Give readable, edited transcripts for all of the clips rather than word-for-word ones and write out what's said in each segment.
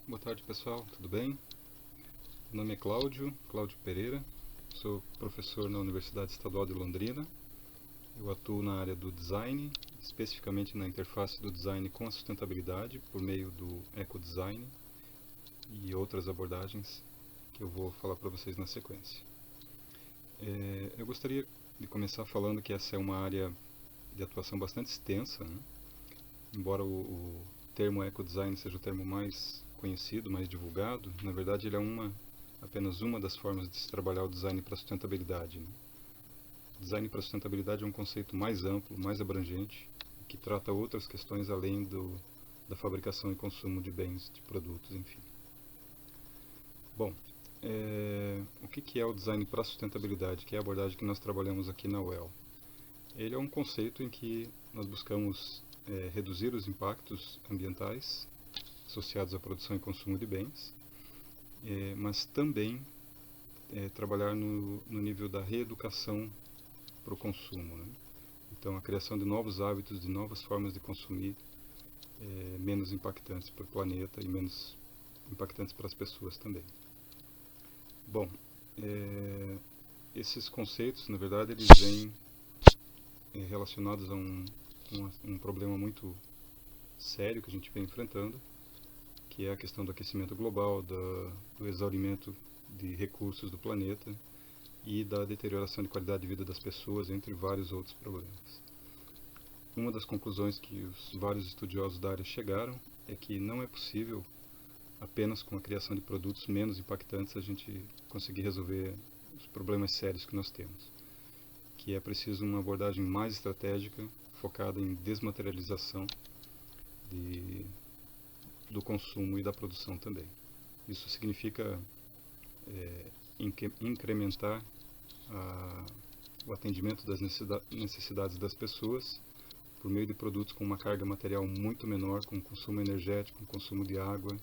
Boa tarde, pessoal, tudo bem? Meu nome é Cláudio Pereira, sou professor na Universidade Estadual de Londrina. Eu atuo na área do design, especificamente na interface do design com a sustentabilidade, por meio do ecodesign e outras abordagens que eu vou falar para vocês na sequência. Eu gostaria de começar falando que essa é uma área de atuação bastante extensa, né? Embora o termo ecodesign seja o termo mais conhecido, mais divulgado, na verdade ele é apenas uma das formas de se trabalhar o design para sustentabilidade, né? Design para sustentabilidade é um conceito mais amplo, mais abrangente, que trata outras questões além da fabricação e consumo de bens, de produtos, enfim. Bom, o que é o design para sustentabilidade, que é a abordagem que nós trabalhamos aqui na UEL? Ele é um conceito em que nós buscamos reduzir os impactos ambientais associados à produção e consumo de bens, mas também trabalhar no nível da reeducação para o consumo, né? Então, a criação de novos hábitos, de novas formas de consumir, menos impactantes para o planeta e menos impactantes para as pessoas também. Bom, esses conceitos, na verdade, eles vêm relacionados a um problema muito sério que a gente vem enfrentando, que é a questão do aquecimento global, do exaurimento de recursos do planeta e da deterioração de qualidade de vida das pessoas, entre vários outros problemas. Uma das conclusões que os vários estudiosos da área chegaram é que não é possível, apenas com a criação de produtos menos impactantes, a gente conseguir resolver os problemas sérios que nós temos. Que é preciso uma abordagem mais estratégica, focada em desmaterialização do consumo e da produção também. Isso significa incrementar o atendimento das necessidades das pessoas por meio de produtos com uma carga material muito menor, com consumo energético, com consumo de água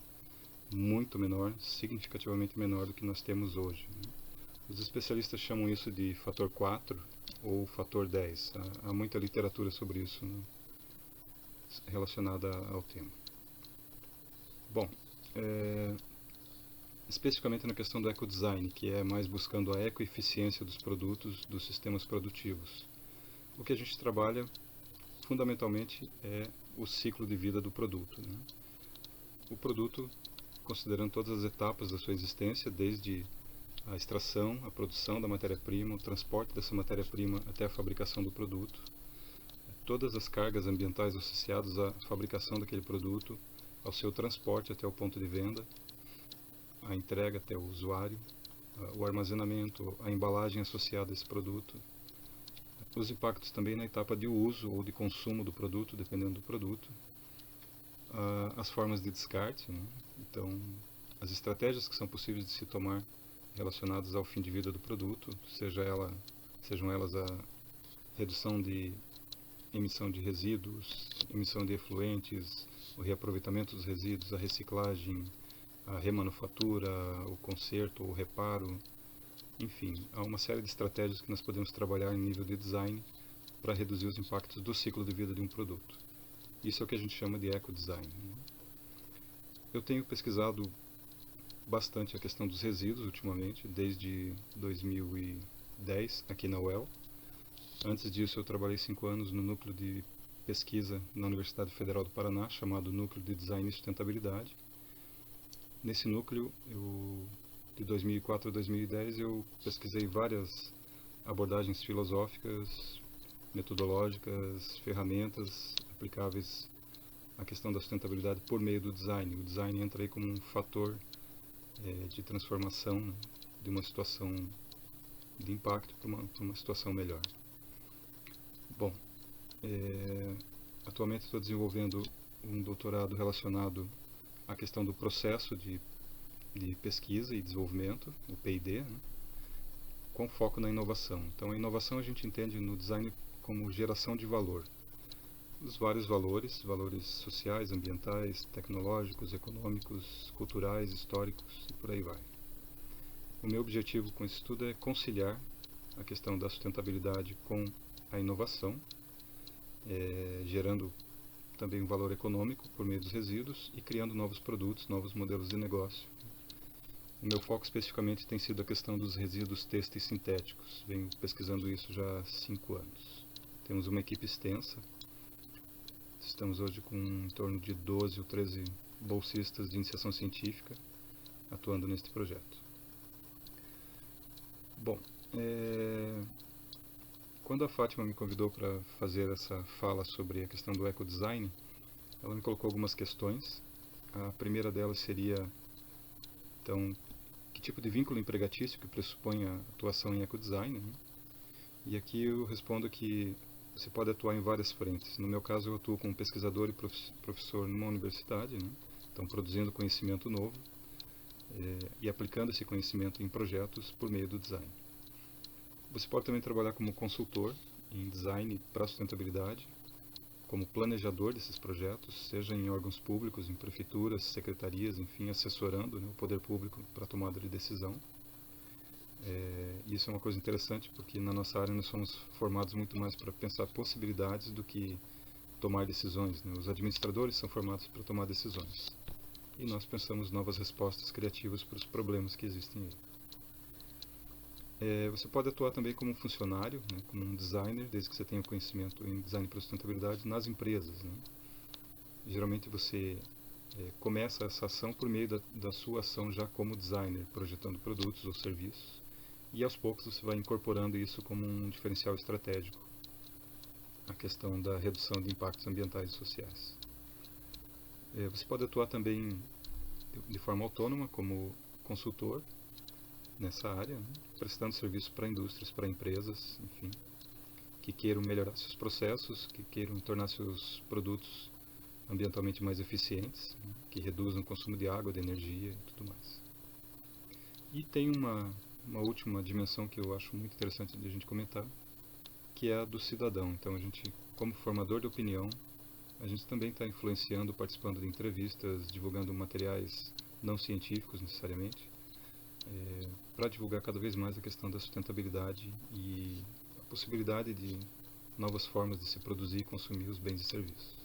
muito menor, significativamente menor do que nós temos hoje, né? Os especialistas chamam isso de fator 4 ou fator 10. Há muita literatura sobre isso, né, relacionada ao tema. Bom, especificamente na questão do ecodesign, que é mais buscando a ecoeficiência dos produtos, dos sistemas produtivos. O que a gente trabalha fundamentalmente é o ciclo de vida do produto, né? O produto, considerando todas as etapas da sua existência, desde a extração, a produção da matéria-prima, o transporte dessa matéria-prima até a fabricação do produto, todas as cargas ambientais associadas à fabricação daquele produto, ao seu transporte até o ponto de venda, a entrega até o usuário, o armazenamento, a embalagem associada a esse produto, os impactos também na etapa de uso ou de consumo do produto, dependendo do produto, as formas de descarte, né? Então, as estratégias que são possíveis de se tomar relacionadas ao fim de vida do produto, sejam elas a redução de emissão de resíduos, emissão de efluentes, o reaproveitamento dos resíduos, a reciclagem, a remanufatura, o conserto, o reparo, enfim, há uma série de estratégias que nós podemos trabalhar em nível de design para reduzir os impactos do ciclo de vida de um produto. Isso é o que a gente chama de ecodesign, né? Eu tenho pesquisado bastante a questão dos resíduos ultimamente, desde 2010 aqui na UEL. Antes disso eu trabalhei 5 anos no núcleo de pesquisa na Universidade Federal do Paraná, chamado Núcleo de Design e Sustentabilidade. Nesse núcleo, de 2004 a 2010, eu pesquisei várias abordagens filosóficas, metodológicas, ferramentas aplicáveis à questão da sustentabilidade por meio do design. O design entra aí como um fator de transformação, né, de uma situação de impacto para uma situação melhor. Bom, atualmente estou desenvolvendo um doutorado relacionado à questão do processo de pesquisa e desenvolvimento, o P&D, né, com foco na inovação. Então, a inovação a gente entende no design como geração de valor. Os vários valores sociais, ambientais, tecnológicos, econômicos, culturais, históricos e por aí vai. O meu objetivo com esse estudo é conciliar a questão da sustentabilidade com a inovação, também um valor econômico por meio dos resíduos e criando novos produtos, novos modelos de negócio. O meu foco especificamente tem sido a questão dos resíduos têxteis sintéticos. Venho pesquisando isso já há 5 anos. Temos uma equipe extensa. Estamos hoje com em torno de 12 ou 13 bolsistas de iniciação científica atuando neste projeto. Bom, quando a Fátima me convidou para fazer essa fala sobre a questão do ecodesign, ela me colocou algumas questões. A primeira delas seria, então, que tipo de vínculo empregatício que pressupõe a atuação em ecodesign, né? E aqui eu respondo que você pode atuar em várias frentes. No meu caso, eu atuo como pesquisador e professor numa universidade, né? Então produzindo conhecimento novo e aplicando esse conhecimento em projetos por meio do design. Você pode também trabalhar como consultor em design para sustentabilidade, como planejador desses projetos, seja em órgãos públicos, em prefeituras, secretarias, enfim, assessorando, né, o poder público para a tomada de decisão. Isso é uma coisa interessante, porque na nossa área nós somos formados muito mais para pensar possibilidades do que tomar decisões, né? Os administradores são formados para tomar decisões. E nós pensamos novas respostas criativas para os problemas que existem aí. Você pode atuar também como funcionário, né, como um designer, desde que você tenha conhecimento em design para sustentabilidade nas empresas, né? Geralmente você começa essa ação por meio da sua ação já como designer, projetando produtos ou serviços, e aos poucos você vai incorporando isso como um diferencial estratégico, a questão da redução de impactos ambientais e sociais. Você pode atuar também de forma autônoma como consultor nessa área, né, prestando serviço para indústrias, para empresas, enfim, que queiram melhorar seus processos, que queiram tornar seus produtos ambientalmente mais eficientes, né, que reduzam o consumo de água, de energia e tudo mais. E tem uma última dimensão que eu acho muito interessante de a gente comentar, que é a do cidadão. Então a gente, como formador de opinião, a gente também está influenciando, participando de entrevistas, divulgando materiais não científicos necessariamente, para divulgar cada vez mais a questão da sustentabilidade e a possibilidade de novas formas de se produzir e consumir os bens e serviços.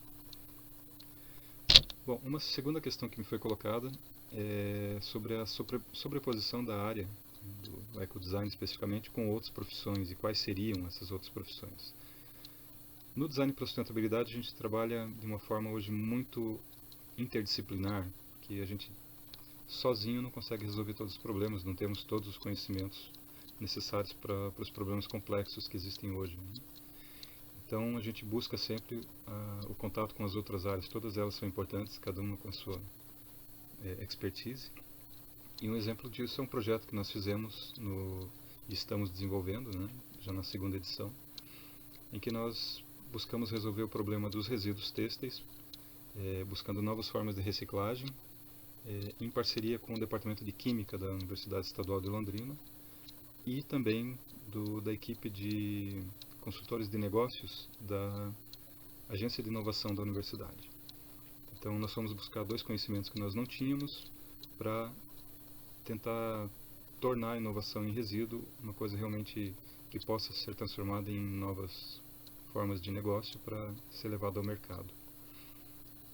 Bom, uma segunda questão que me foi colocada é sobre a sobreposição da área do ecodesign especificamente com outras profissões e quais seriam essas outras profissões. No design para sustentabilidade a gente trabalha de uma forma hoje muito interdisciplinar, que a gente sozinho não consegue resolver todos os problemas, não temos todos os conhecimentos necessários para os problemas complexos que existem hoje, né? Então a gente busca sempre o contato com as outras áreas, todas elas são importantes, cada uma com a sua expertise. E um exemplo disso é um projeto que nós fizemos e estamos desenvolvendo, né, já na segunda edição, em que nós buscamos resolver o problema dos resíduos têxteis, buscando novas formas de reciclagem, em parceria com o Departamento de Química da Universidade Estadual de Londrina e também da equipe de consultores de negócios da Agência de Inovação da Universidade. Então nós fomos buscar 2 conhecimentos que nós não tínhamos para tentar tornar a inovação em resíduo uma coisa realmente que possa ser transformada em novas formas de negócio para ser levada ao mercado.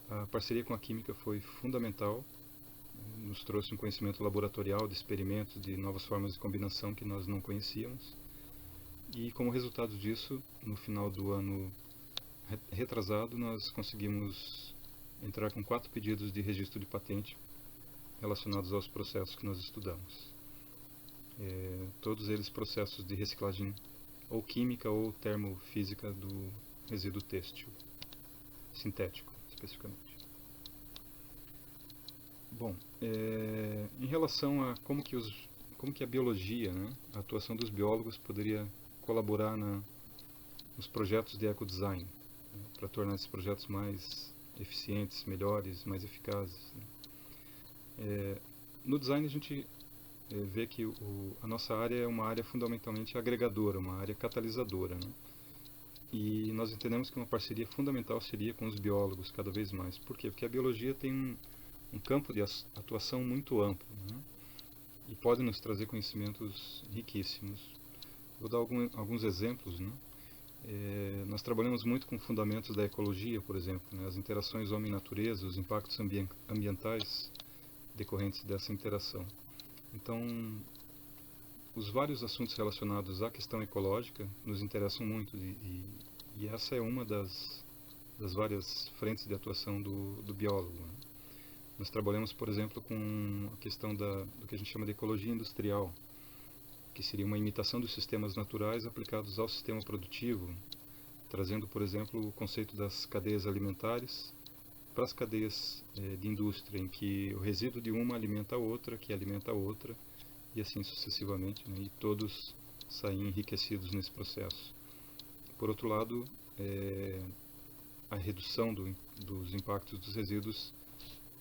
A parceria com a química foi fundamental, nos trouxe um conhecimento laboratorial de experimentos, de novas formas de combinação que nós não conhecíamos. E como resultado disso, no final do ano retrasado, nós conseguimos entrar com 4 pedidos de registro de patente relacionados aos processos que nós estudamos. Todos eles processos de reciclagem ou química ou termofísica do resíduo têxtil, sintético especificamente. Bom, em relação a como que a biologia, né, a atuação dos biólogos poderia colaborar nos projetos de ecodesign, né, para tornar esses projetos mais eficientes, melhores, mais eficazes, né. No design a gente vê que a nossa área é uma área fundamentalmente agregadora, uma área catalisadora, né? E nós entendemos que uma parceria fundamental seria com os biólogos cada vez mais. Por quê? Porque a biologia tem um campo de atuação muito amplo, né? E pode nos trazer conhecimentos riquíssimos. Vou dar alguns exemplos, né? Nós trabalhamos muito com fundamentos da ecologia, por exemplo, né? As interações homem-natureza, os impactos ambientais decorrentes dessa interação. Então, os vários assuntos relacionados à questão ecológica nos interessam muito e essa é uma das várias frentes de atuação do biólogo, né? Nós trabalhamos, por exemplo, com a questão do que a gente chama de ecologia industrial, que seria uma imitação dos sistemas naturais aplicados ao sistema produtivo, trazendo, por exemplo, o conceito das cadeias alimentares para as cadeias de indústria, em que o resíduo de uma alimenta a outra, que alimenta a outra, e assim sucessivamente, né? E todos saem enriquecidos nesse processo. Por outro lado, a redução dos impactos dos resíduos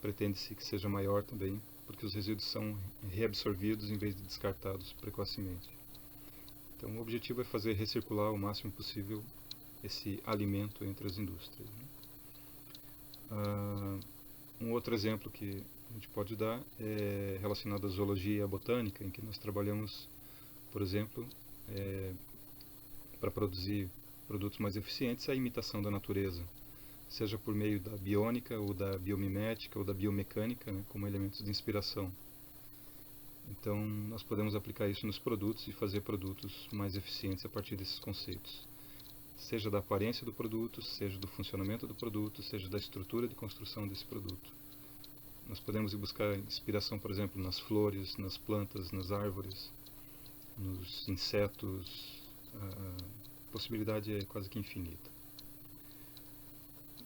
pretende-se que seja maior também, porque os resíduos são reabsorvidos em vez de descartados precocemente. Então, o objetivo é fazer recircular o máximo possível esse alimento entre as indústrias, né? Um outro exemplo que a gente pode dar é relacionado à zoologia e à botânica, em que nós trabalhamos, por exemplo, para produzir produtos mais eficientes, a imitação da natureza, seja por meio da biônica, ou da biomimética, ou da biomecânica, né, como elementos de inspiração. Então, nós podemos aplicar isso nos produtos e fazer produtos mais eficientes a partir desses conceitos. Seja da aparência do produto, seja do funcionamento do produto, seja da estrutura de construção desse produto. Nós podemos ir buscar inspiração, por exemplo, nas flores, nas plantas, nas árvores, nos insetos. A possibilidade é quase que infinita.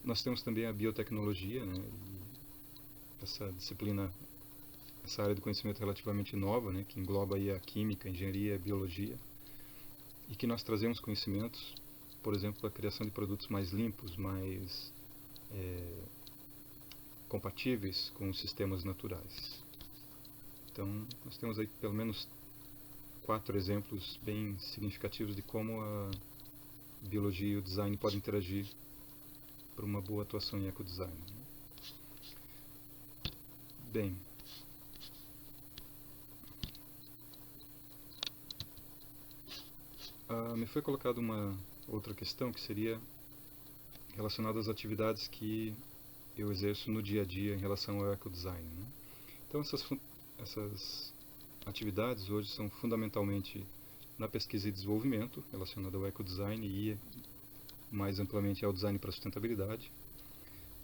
Nós temos também a biotecnologia, né? E essa disciplina, essa área de conhecimento relativamente nova, né? Que engloba aí a química, a engenharia, a biologia, e que nós trazemos conhecimentos, por exemplo, para a criação de produtos mais limpos, mais compatíveis com os sistemas naturais. Então, nós temos aí pelo menos 4 exemplos bem significativos de como a biologia e o design podem interagir para uma boa atuação em ecodesign. Bem, me foi colocada uma outra questão que seria relacionada às atividades que eu exerço no dia a dia em relação ao ecodesign, né? Então, essas atividades hoje são fundamentalmente na pesquisa e desenvolvimento relacionada ao ecodesign e mais amplamente ao design para a sustentabilidade,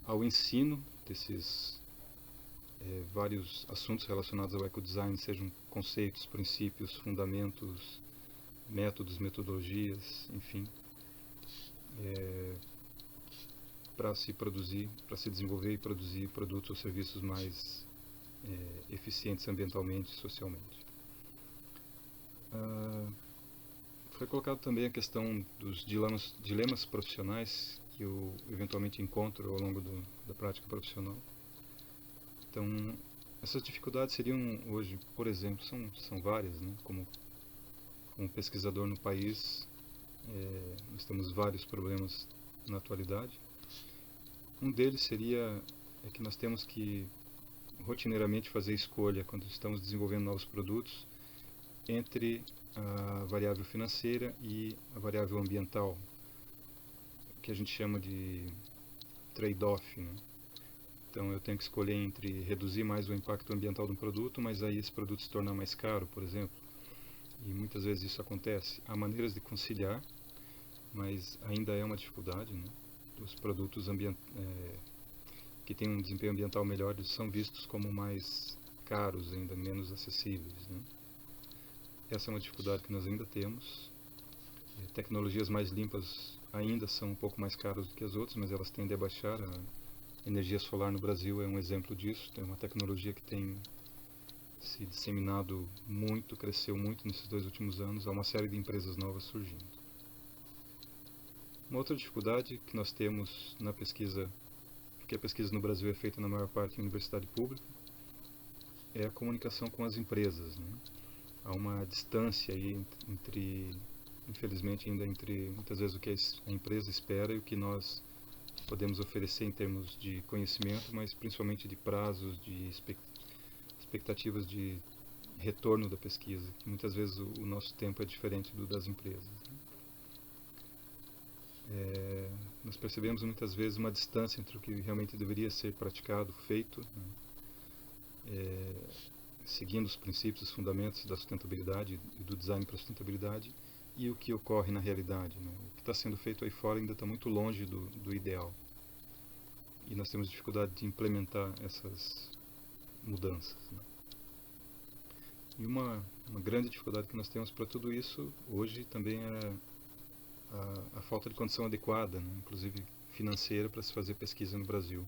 ao ensino desses vários assuntos relacionados ao ecodesign, sejam conceitos, princípios, fundamentos, métodos, metodologias, enfim, para se produzir, para se desenvolver e produzir produtos ou serviços mais eficientes ambientalmente e socialmente. Foi colocado também a questão dos dilemas profissionais que eu eventualmente encontro ao longo da prática profissional. Então, essas dificuldades seriam hoje, por exemplo, são várias, né? Como pesquisador no país, nós temos vários problemas na atualidade. Um deles seria que nós temos que rotineiramente fazer escolha quando estamos desenvolvendo novos produtos entre a variável financeira e a variável ambiental, que a gente chama de trade-off, né? Então eu tenho que escolher entre reduzir mais o impacto ambiental de um produto, mas aí esse produto se tornar mais caro, por exemplo. E muitas vezes isso acontece. Há maneiras de conciliar, mas ainda é uma dificuldade, né? Os produtos que têm um desempenho ambiental melhor são vistos como mais caros, ainda menos acessíveis, né? Essa é uma dificuldade que nós ainda temos. Tecnologias mais limpas ainda são um pouco mais caras do que as outras, mas elas tendem a baixar. A energia solar no Brasil é um exemplo disso. É uma tecnologia que tem se disseminado muito, cresceu muito nesses 2 últimos anos. Há uma série de empresas novas surgindo. Uma outra dificuldade que nós temos na pesquisa, porque a pesquisa no Brasil é feita na maior parte em universidade pública, é a comunicação com as empresas, né? Há uma distância aí infelizmente ainda entre muitas vezes o que a empresa espera e o que nós podemos oferecer em termos de conhecimento, mas principalmente de prazos, de expectativas de retorno da pesquisa, que muitas vezes o nosso tempo é diferente do das empresas, né? Nós percebemos muitas vezes uma distância entre o que realmente deveria ser praticado, feito, né? Seguindo os princípios, os fundamentos da sustentabilidade e do design para a sustentabilidade, e o que ocorre na realidade, né? O que está sendo feito aí fora ainda está muito longe do ideal. E nós temos dificuldade de implementar essas mudanças, né? E uma grande dificuldade que nós temos para tudo isso hoje também é a falta de condição adequada, né? Inclusive financeira, para se fazer pesquisa no Brasil.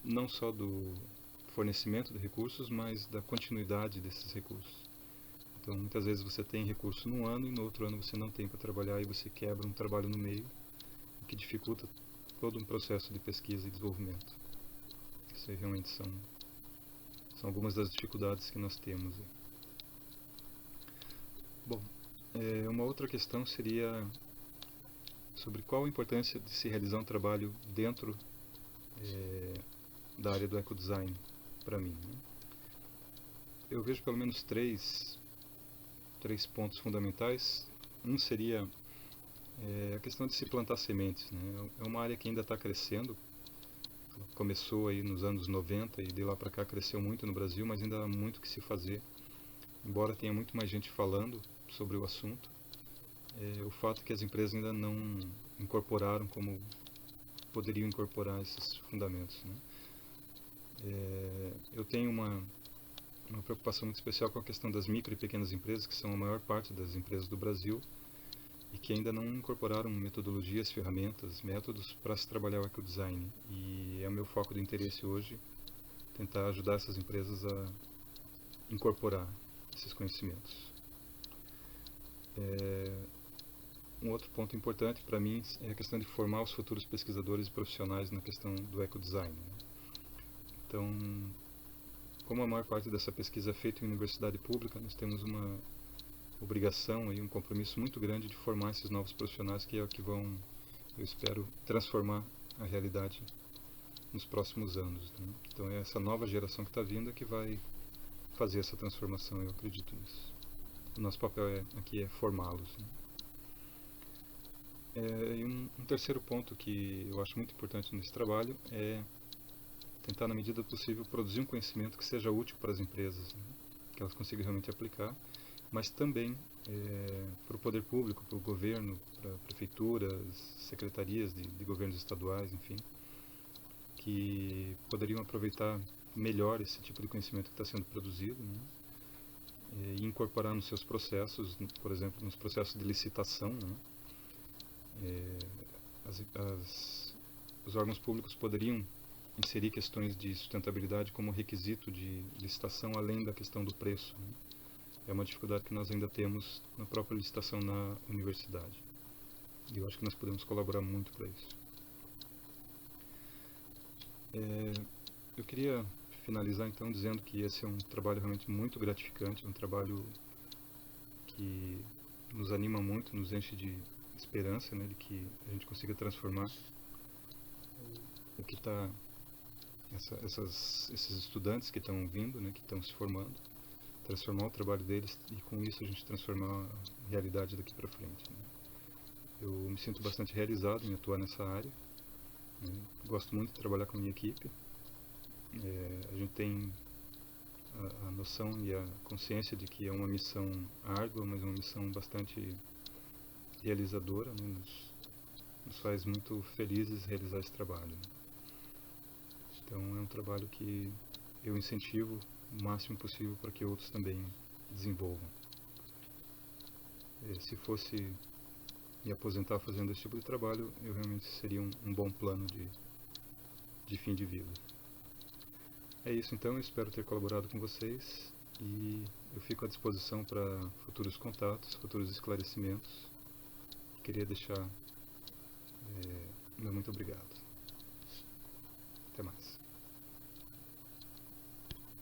Não só do fornecimento de recursos, mas da continuidade desses recursos. Então, muitas vezes você tem recurso num ano e no outro ano você não tem para trabalhar e você quebra um trabalho no meio, o que dificulta todo um processo de pesquisa e desenvolvimento. Isso aí realmente são algumas das dificuldades que nós temos. Bom, uma outra questão seria sobre qual a importância de se realizar um trabalho dentro da área do ecodesign, para mim, né? Eu vejo pelo menos três pontos fundamentais. Um seria a questão de se plantar sementes, né? É uma área que ainda está crescendo. Começou aí nos anos 90 e de lá para cá cresceu muito no Brasil, mas ainda há muito o que se fazer. Embora tenha muito mais gente falando sobre o assunto, o fato é que as empresas ainda não incorporaram como poderiam incorporar esses fundamentos, né? Eu tenho uma preocupação muito especial com a questão das micro e pequenas empresas, que são a maior parte das empresas do Brasil, e que ainda não incorporaram metodologias, ferramentas, métodos para se trabalhar o ecodesign. E é o meu foco de interesse hoje tentar ajudar essas empresas a incorporar esses conhecimentos. Um outro ponto importante para mim é a questão de formar os futuros pesquisadores e profissionais na questão do ecodesign, né? Então, como a maior parte dessa pesquisa é feita em universidade pública, nós temos uma obrigação e um compromisso muito grande de formar esses novos profissionais, que é o que vão, eu espero, transformar a realidade nos próximos anos, né? Então é essa nova geração que está vindo que vai fazer essa transformação, eu acredito nisso. O nosso papel aqui é formá-los, né? E um terceiro ponto que eu acho muito importante nesse trabalho é tentar, na medida do possível, produzir um conhecimento que seja útil para as empresas, né? Que elas consigam realmente aplicar, mas também para o poder público, para o governo, para prefeituras, secretarias de governos estaduais, enfim, que poderiam aproveitar melhor esse tipo de conhecimento que está sendo produzido, né? E incorporar nos seus processos, por exemplo, nos processos de licitação, né? Os órgãos públicos poderiam inserir questões de sustentabilidade como requisito de licitação, além da questão do preço, né? É uma dificuldade que nós ainda temos na própria licitação na universidade. E eu acho que nós podemos colaborar muito para isso. Eu queria finalizar então dizendo que esse é um trabalho realmente muito gratificante, um trabalho que nos anima muito, nos enche de esperança, né, de que a gente consiga transformar o que está, esses estudantes que estão vindo, né, que estão se formando, transformar o trabalho deles e com isso a gente transformar a realidade daqui para frente, né? Eu me sinto bastante realizado em atuar nessa área, né? Gosto muito de trabalhar com a minha equipe. A gente tem a noção e a consciência de que é uma missão árdua, mas uma missão bastante realizadora, né? Nos faz muito felizes realizar esse trabalho, né? Então é um trabalho que eu incentivo o máximo possível para que outros também desenvolvam. Se fosse me aposentar fazendo esse tipo de trabalho, eu realmente seria um bom plano de fim de vida. É isso então, eu espero ter colaborado com vocês e eu fico à disposição para futuros contatos, futuros esclarecimentos. Queria deixar meu muito obrigado. Até mais.